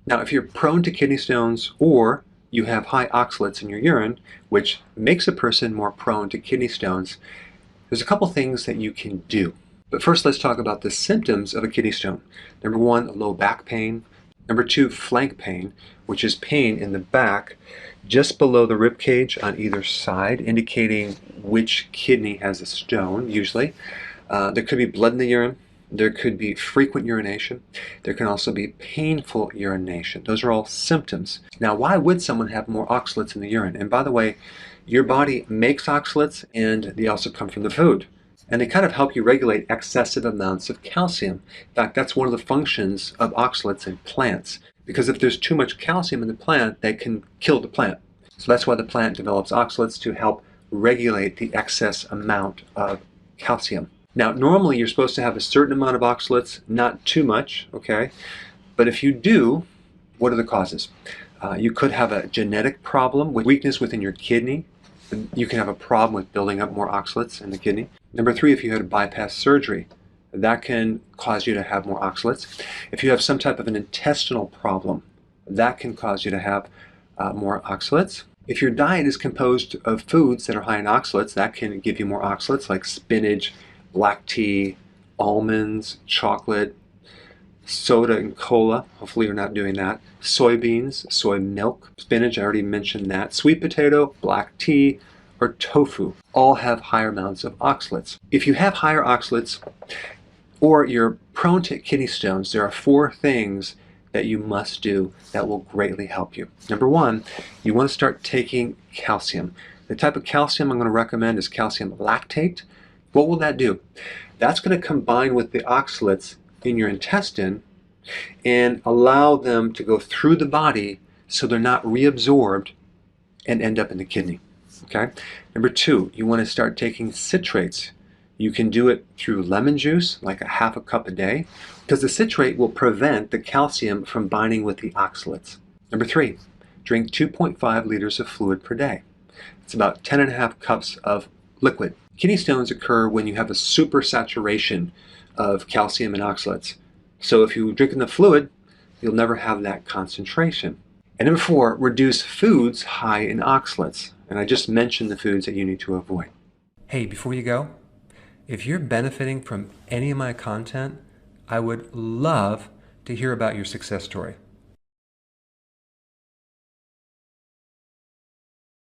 Now, if you're prone to kidney stones or you have high oxalates in your urine, which makes a person more prone to kidney stones, there's a couple things that you can do. But first, let's talk about the symptoms of a kidney stone. Number one, low back pain. Number two, flank pain, which is pain in the back just below the rib cage on either side, indicating which kidney has a stone, usually. There could be blood in the urine. There could be frequent urination. There can also be painful urination. Those are all symptoms. Now, why would someone have more oxalates in the urine? And by the way, your body makes oxalates and they also come from the food. And they kind of help you regulate excessive amounts of calcium. In fact, that's one of the functions of oxalates in plants. Because if there's too much calcium in the plant, they can kill the plant. So that's why the plant develops oxalates, to help regulate the excess amount of calcium. Now, normally you're supposed to have a certain amount of oxalates, not too much, okay? But if you do, what are the causes? You could have a genetic problem with weakness within your kidney. You can have a problem with building up more oxalates in the kidney. Number three, if you had a bypass surgery, that can cause you to have more oxalates. If you have some type of an intestinal problem, that can cause you to have more oxalates. If your diet is composed of foods that are high in oxalates, that can give you more oxalates, like spinach, black tea, almonds, chocolate, soda and cola. Hopefully you're not doing that. Soybeans, soy milk, spinach, I already mentioned that. Sweet potato, black tea, or tofu all have higher amounts of oxalates. If you have higher oxalates or you're prone to kidney stones, there are four things that you must do that will greatly help you. Number one, you want to start taking calcium. The type of calcium I'm going to recommend is calcium lactate. What will that do? That's going to combine with the oxalates in your intestine and allow them to go through the body so they're not reabsorbed and end up in the kidney. Okay? Number two, you want to start taking citrates. You can do it through lemon juice, like a half a cup a day, because the citrate will prevent the calcium from binding with the oxalates. Number three, drink 2.5 liters of fluid per day. It's about 10.5 cups of liquid. Kidney stones occur when you have a supersaturation of calcium and oxalates. So if you drink in the fluid, you'll never have that concentration. And number four, reduce foods high in oxalates. And I just mentioned the foods that you need to avoid. Hey, before you go, if you're benefiting from any of my content, I would love to hear about your success story.